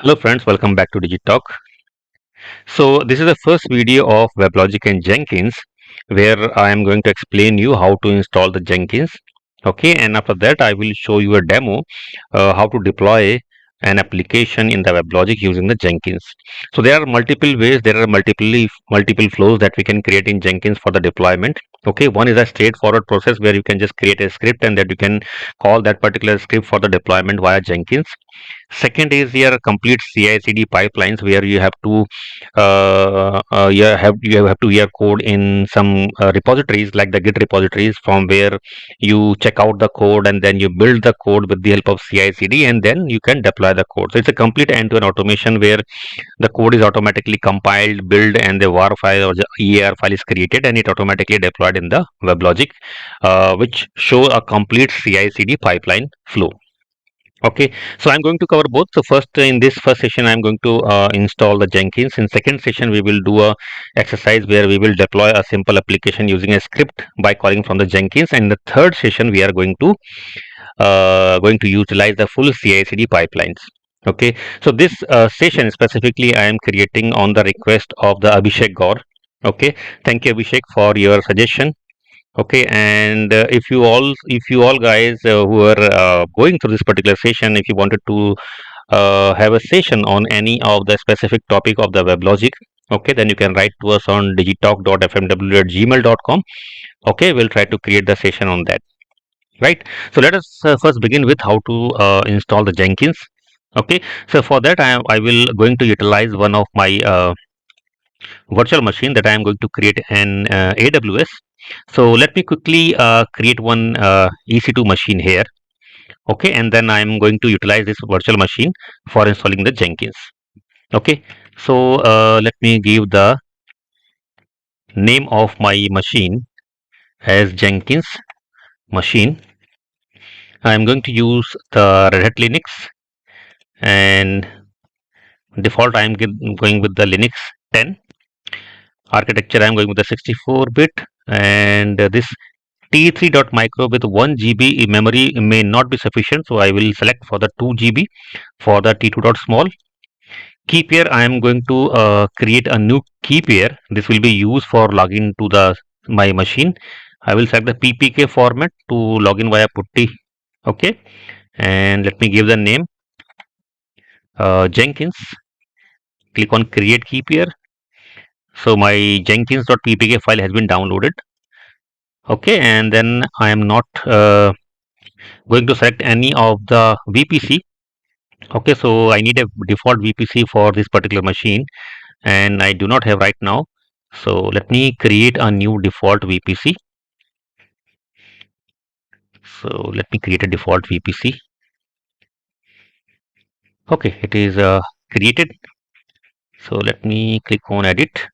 Hello friends, welcome back to Digitalk. So this is the first video of WebLogic and Jenkins where I am going to explain you how to install the Jenkins. Okay, and after that I will show you a demo how to deploy an application in the WebLogic using the Jenkins. So there are multiple ways, there are multiple flows that we can create in Jenkins for the deployment. Okay, one is a straightforward process where you can just create a script and that you can call that particular script for the deployment via Jenkins. Second is your complete CI/CD pipelines where you have to you have to your code in some repositories like the Git repositories from where you check out the code and then you build the code with the help of CI/CD and then you can deploy the code. So it's a complete end-to-end automation where the code is automatically compiled, built, and the WAR file or the EAR file is created and it automatically deployed in the WebLogic, which show a complete CI/CD pipeline flow. Okay, so I'm going to cover both. So first, in this first session, I'm going to install the Jenkins. In second session, we will do a exercise where we will deploy a simple application using a script by calling from the Jenkins. And the third session, we are going to utilize the full CI/CD pipelines. Okay, so this session specifically, I am creating on the request of the Abhishek Gaur. Okay, thank you Abhishek for your suggestion. Okay, and if you all guys who are going through this particular session, if you wanted to have a session on any of the specific topic of the WebLogic, okay, then you can write to us on digitalk.fmw@gmail.com. Okay, we'll try to create the session on that. Right. So let us first begin with how to install the Jenkins. Okay, so for that I will going to utilize one of my virtual machine that I am going to create an AWS. So let me quickly create one EC2 machine here. Okay, and then I am going to utilize this virtual machine for installing the Jenkins. Okay, so let me give the name of my machine as Jenkins machine. I am going to use the Red Hat Linux, and default I am going with the Linux 10. Architecture I am going with the 64-bit, and this T3.micro with 1 GB memory may not be sufficient, so I will select for the 2 GB for the T2.small. Key pair, I am going to create a new key pair. This will be used for login to my machine. I will select the PPK format to login via putty. Okay, and let me give the name Jenkins. Click on create key pair. So my Jenkins.ppk file has been downloaded. Okay, and then I am not going to select any of the VPC. Okay, so I need a default VPC for this particular machine and I do not have right now. So let me create a new default VPC. So let me create a default VPC. Okay, it is created. So let me click on edit.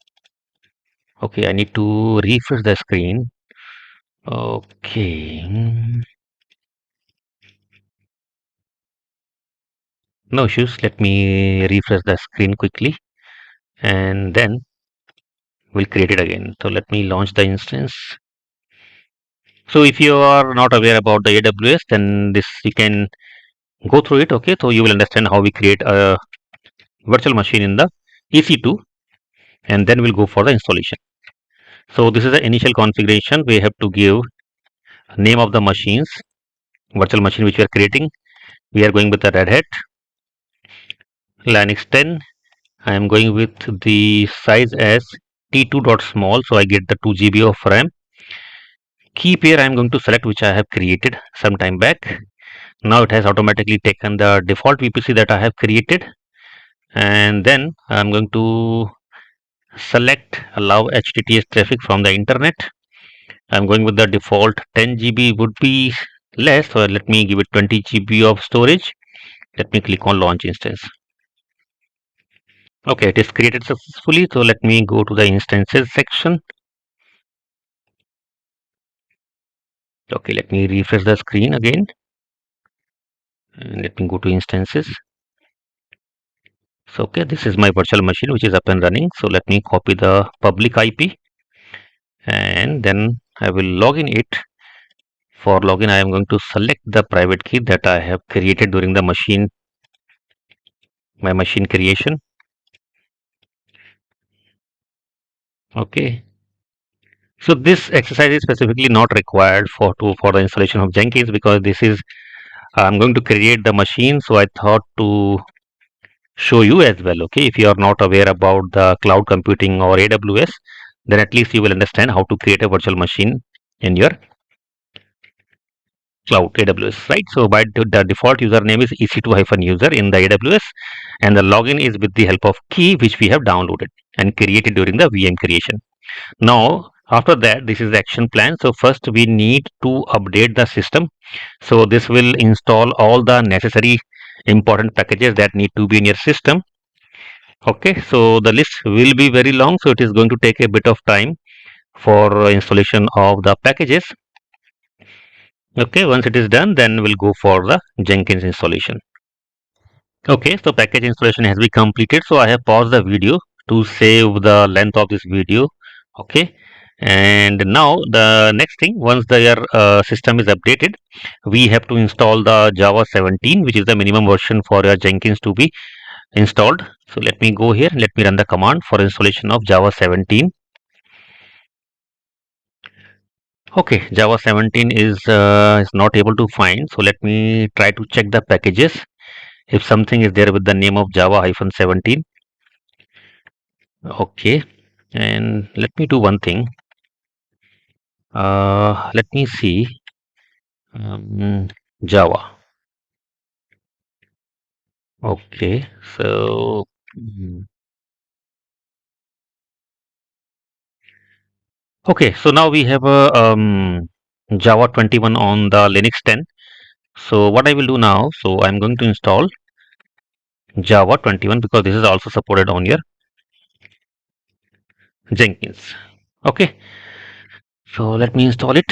Okay, I need to refresh the screen. Okay. No issues. Let me refresh the screen quickly and then we'll create it again. So let me launch the instance. So if you are not aware about the AWS, then this you can go through it. Okay, so you will understand how we create a virtual machine in the EC2 and then we'll go for the installation. So this is the initial configuration. We have to give name of the machines, virtual machine which we are creating. We are going with the Red Hat Linux 10. I am going with the size as T2.small, so I get the 2 GB of RAM. Key pair I am going to select which I have created some time back. Now it has automatically taken the default VPC that I have created, and then I am going to select allow HTTPS traffic from the internet. I am going with the default 10 GB would be less, so let me give it 20 GB of storage. Let me click on launch instance. Okay, it is created successfully, so let me go to the instances section. Okay, let me refresh the screen again and let me go to instances. So okay, this is my virtual machine which is up and running. So let me copy the public IP and then I will log in it. For login, I am going to select the private key that I have created during the machine my machine creation. Okay. So this exercise is specifically not required for the installation of Jenkins, because this is I'm going to create the machine. So I thought to show you as well. Okay, if you are not aware about the cloud computing or AWS, then at least you will understand how to create a virtual machine in your cloud AWS, right? So by the default username is ec2-user in the AWS, and the login is with the help of key which we have downloaded and created during the VM creation. Now after that, this is the action plan. So first we need to update the system. So this will install all the necessary important packages that need to be in your system. Okay, so the list will be very long, so it is going to take a bit of time for installation of the packages. Okay, once it is done, then we'll go for the Jenkins installation. Okay, so package installation has been completed. So I have paused the video to save the length of this video. Okay, and now the next thing, once your system is updated, we have to install the Java 17, which is the minimum version for your Jenkins to be installed. So let me go here, let me run the command for installation of Java 17. Okay, Java 17 is not able to find. So let me try to check the packages if something is there with the name of Java-17. Okay, and let me do one thing. Let me see Java. Okay, so okay, so now we have a Java 21 on the Linux 10. So what I will do now, so I'm going to install Java 21 because this is also supported on your Jenkins. Okay, so let me install it.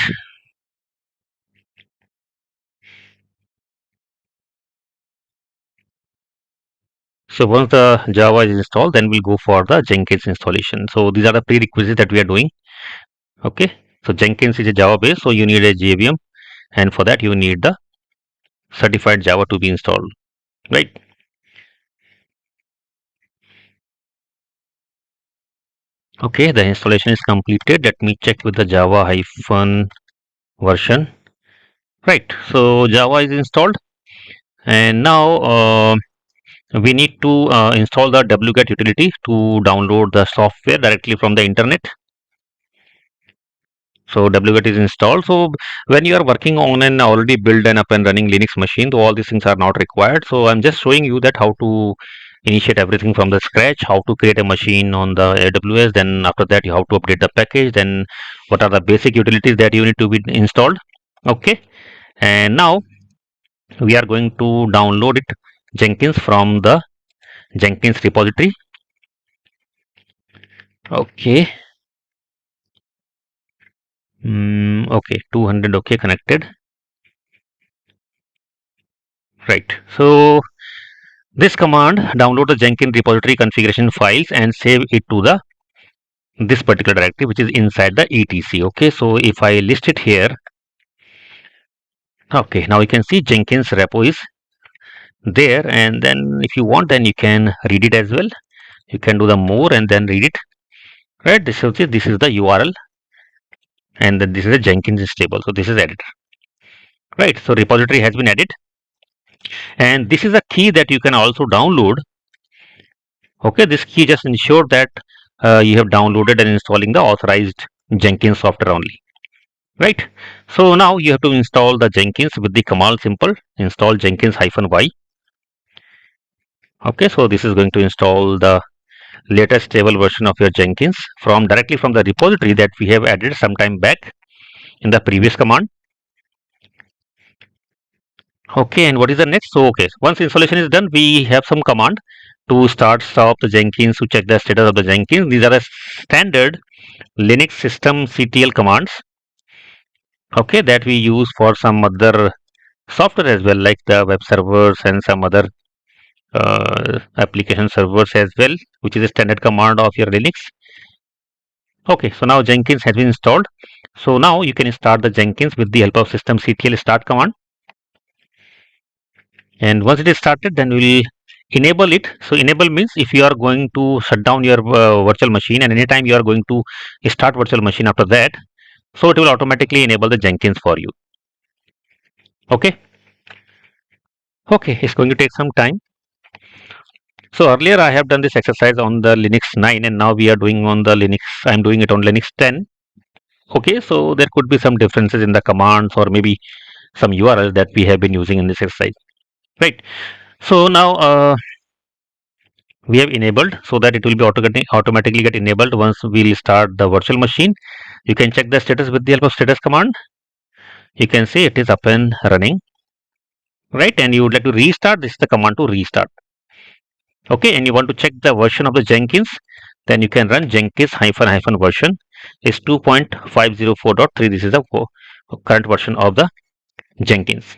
So once the Java is installed, then we'll go for the Jenkins installation. So these are the prerequisites that we are doing. Okay, so Jenkins is a Java base, so you need a JVM, and for that you need the certified Java to be installed, right? Okay, the installation is completed. Let me check with the Java hyphen version. Right, so Java is installed, and now we need to install the wget utility to download the software directly from the internet. So wget is installed. So when you are working on an already built and up and running Linux machine, all these things are not required. So I'm just showing you that how to initiate everything from the scratch, how to create a machine on the AWS, then after that you have to update the package, then what are the basic utilities that you need to be installed. Okay, and now we are going to download it Jenkins from the Jenkins repository. Okay. Okay, 200. Okay, connected. Right. So this command download the Jenkins repository configuration files and save it to the this particular directory which is inside the etc. Okay, so if I list it here, okay, now you can see Jenkins repo is there, and then if you want, then you can read it as well. You can do the more and then read it. Right, this is the URL, and then this is a Jenkins stable. So this is editor. Right, so repository has been added, and this is a key that you can also download. Okay, this key just ensure that you have downloaded and installing the authorized Jenkins software only. Right, so now you have to install the Jenkins with the command simple install Jenkins -y. Okay, so this is going to install the latest stable version of your Jenkins from directly from the repository that we have added some time back in the previous command. Okay, and what is the next? So okay, once installation is done, we have some command to stop the Jenkins, to check the status of the Jenkins. These are the standard Linux system CTL commands, okay, that we use for some other software as well, like the web servers and some other application servers as well, which is a standard command of your Linux. Okay, so now Jenkins has been installed. So now you can start the Jenkins with the help of systemctl start command. And once it is started, then we will enable it. So enable means if you are going to shut down your virtual machine and anytime you are going to start virtual machine after that, so it will automatically enable the Jenkins for you. Okay. Okay, it's going to take some time. So earlier I have done this exercise on the Linux 9 and now we are doing on the Linux, I'm doing it on Linux 10. Okay, so there could be some differences in the commands or maybe some URLs that we have been using in this exercise, right? So now we have enabled so that it will be automatically get enabled once we start the virtual machine. You can check the status with the help of status command. You can see it is up and running, right? And you would like to restart, this is the command to restart. Okay, and you want to check the version of the Jenkins, then you can run Jenkins -- version is 2.504.3. This is the current version of the Jenkins.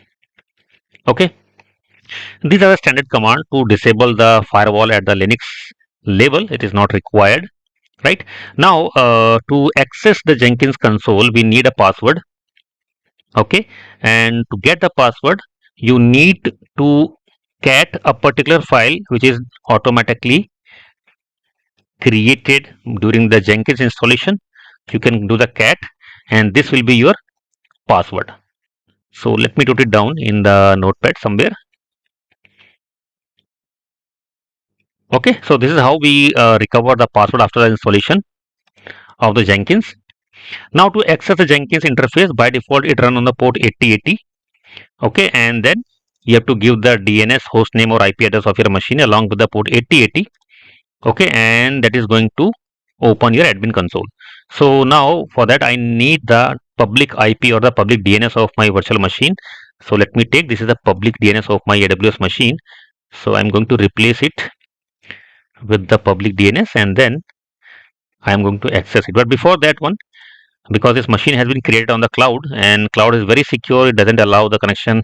Okay, these are the standard command to disable the firewall at the Linux level. It is not required, right? Now to access the Jenkins console we need a password. Okay, and to get the password you need to cat a particular file which is automatically created during the Jenkins installation. You can do the cat and this will be your password. So let me note it down in the notepad somewhere. Okay, so this is how we recover the password after the installation of the Jenkins. Now to access the Jenkins interface, by default it run on the port 8080. Okay, and then you have to give the DNS host name or IP address of your machine along with the port 8080. Okay, and that is going to open your admin console. So now for that I need the public IP or the public DNS of my virtual machine. So let me take, this is the public DNS of my AWS machine. So I'm going to replace it with the public DNS and then I am going to access it. But before that one, because this machine has been created on the cloud and cloud is very secure, it doesn't allow the connection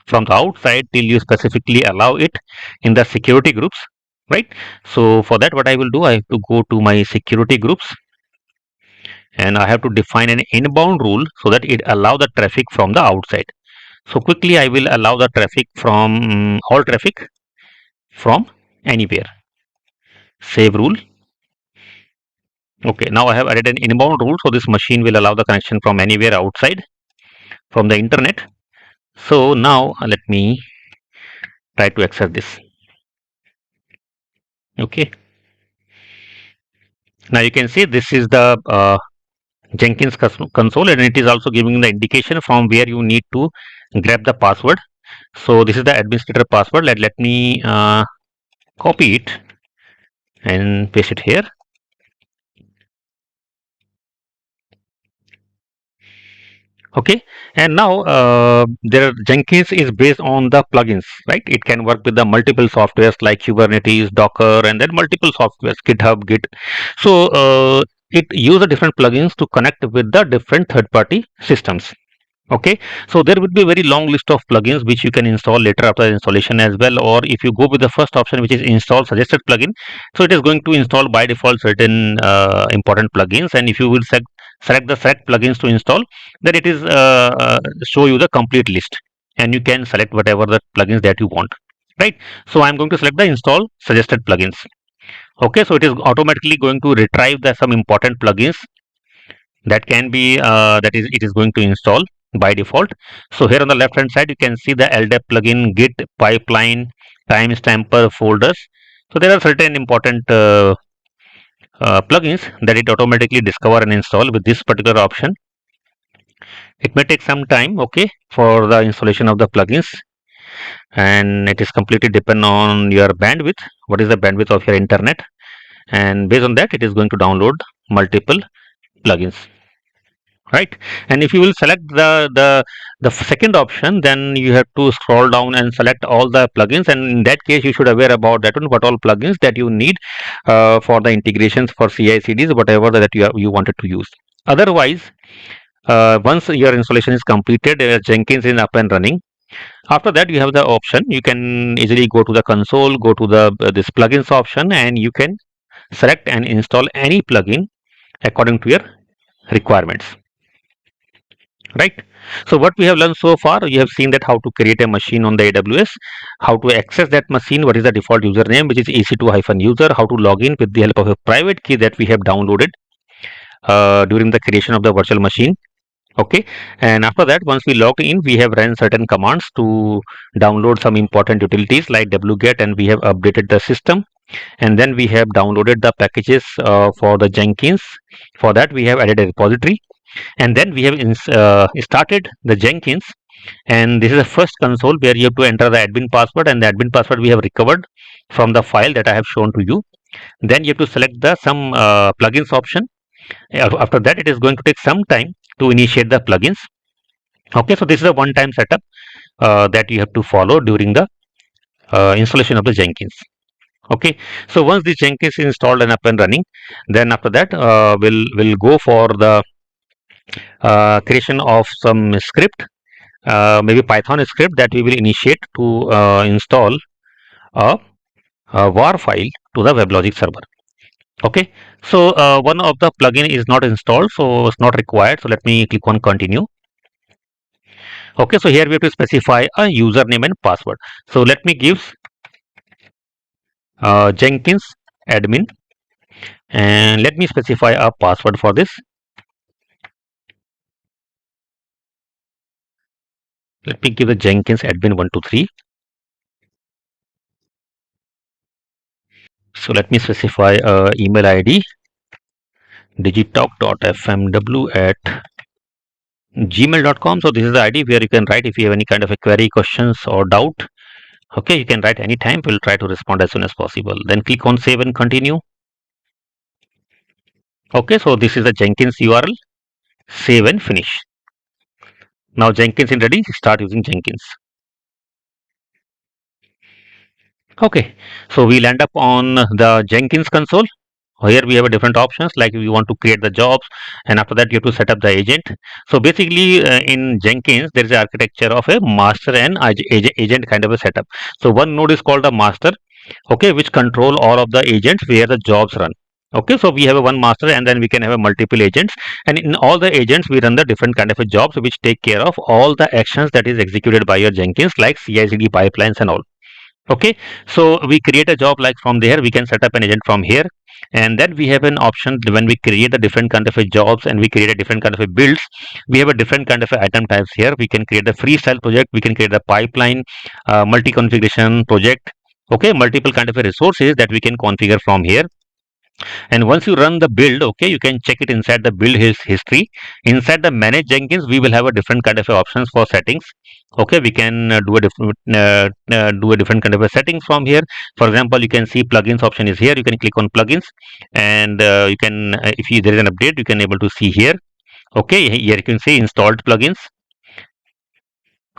from the outside till you specifically allow it in the security groups, right? So for that what I will do, I have to go to my security groups and I have to define an inbound rule so that it allow the traffic from the outside. So quickly I will allow the traffic from all traffic from anywhere. Save rule. Okay, now I have added an inbound rule, so this machine will allow the connection from anywhere outside from the internet. So now let me try to access this. Okay, now you can see this is the Jenkins console and it is also giving the indication from where you need to grab the password. So this is the administrator password. Let me copy it and paste it here. Okay, and now Jenkins is based on the plugins, right? It can work with the multiple softwares like Kubernetes, Docker, and then multiple softwares, GitHub, Git. So it uses different plugins to connect with the different third-party systems. Okay, so there would be a very long list of plugins which you can install later after installation as well, or if you go with the first option which is install suggested plugin, so it is going to install by default certain important plugins, and if you will select the select plugins to install, then it is show you the complete list and you can select whatever the plugins that you want, right? So I'm going to select the install suggested plugins. Okay, so it is automatically going to retrieve the some important plugins that can be it is going to install by default. So here on the left hand side you can see the LDAP plugin, Git, pipeline, timestamper, folders. So there are certain important plugins that it automatically discover and install with this particular option. It may take some time, okay, for the installation of the plugins, and it is completely depend on your bandwidth. What is the bandwidth of your internet, and based on that it is going to download multiple plugins, right? And if you will select the second option, then you have to scroll down and select all the plugins, and in that case you should aware about that one, what all plugins that you need for the integrations for CI/CDs, whatever that you wanted to use. Otherwise, once your installation is completed, Jenkins is up and running. After that you have the option, you can easily go to the console, go to the this plugins option, and you can select and install any plugin according to your requirements. right? So what we have learned so far, you have seen that how to create a machine on the AWS, how to access that machine, what is the default username, which is ec2-user, how to log in with the help of a private key that we have downloaded during the creation of the virtual machine. Okay, and after that, once we logged in, we have run certain commands to download some important utilities like wget, and we have updated the system. And then we have downloaded the packages for the Jenkins. For that, we have added a repository, and then we have started the Jenkins. And this is the first console where you have to enter the admin password, and the admin password we have recovered from the file that I have shown to you. Then you have to select the some plugins option. After that, it is going to take some time to initiate the plugins. Okay, so this is a one-time setup that you have to follow during the installation of the Jenkins. Okay, so once the Jenkins is installed and up and running, then after that we'll go for the creation of some script, maybe Python script that we will initiate to install a, war file to the WebLogic server. Okay, so one of the plugin is not installed, so it's not required. So let me click on continue. Okay, so here we have to specify a username and password. So let me give Jenkins admin, and let me specify a password for this. Let me give the Jenkins admin 123. So let me specify email ID digitalk.fmw@gmail.com. So this is the ID where you can write if you have any kind of a query, questions or doubt. Okay, you can write anytime. We'll try to respond as soon as possible. Then click on save and continue. Okay, so this is the Jenkins URL. Save and finish. Now Jenkins is ready. Start using Jenkins. Okay, so we'll end up on the Jenkins console. Here we have a different options, like we want to create the jobs, and after that you have to set up the agent. So basically in Jenkins there is an architecture of a master and agent kind of a setup. So one node is called a master, okay, which control all of the agents where the jobs run. Okay, so we have a one master, and then we can have a multiple agents, and in all the agents we run the different kind of a jobs which take care of all the actions that is executed by your Jenkins, like CI/CD pipelines and all. Okay, so we create a job, like from there we can set up an agent from here, and then we have an option when we create a different kind of a jobs and we create a different kind of a builds. We have a different kind of a item types here. We can create a freestyle project, we can create a pipeline, multi-configuration project. Okay, multiple kind of a resources that we can configure from here. And once you run the build, okay, you can check it inside the build history. Inside the manage Jenkins, we will have a different kind of options for settings. Okay, we can do a different kind of a settings from here. For example, you can see plugins option is here. You can click on plugins, and you can if there is an update, you can able to see here. Okay, here you can see installed plugins.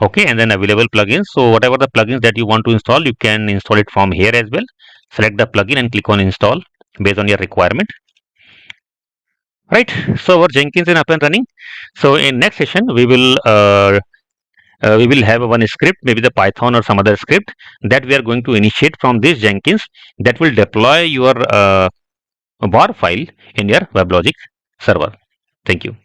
Okay, and then available plugins. So whatever the plugins that you want to install, you can install it from here as well. Select the plugin and click on install based on your requirement. Right, so our Jenkins is up and running. So in next session we will have one script, maybe the Python or some other script, that we are going to initiate from this Jenkins, that will deploy your var file in your WebLogic server. Thank you.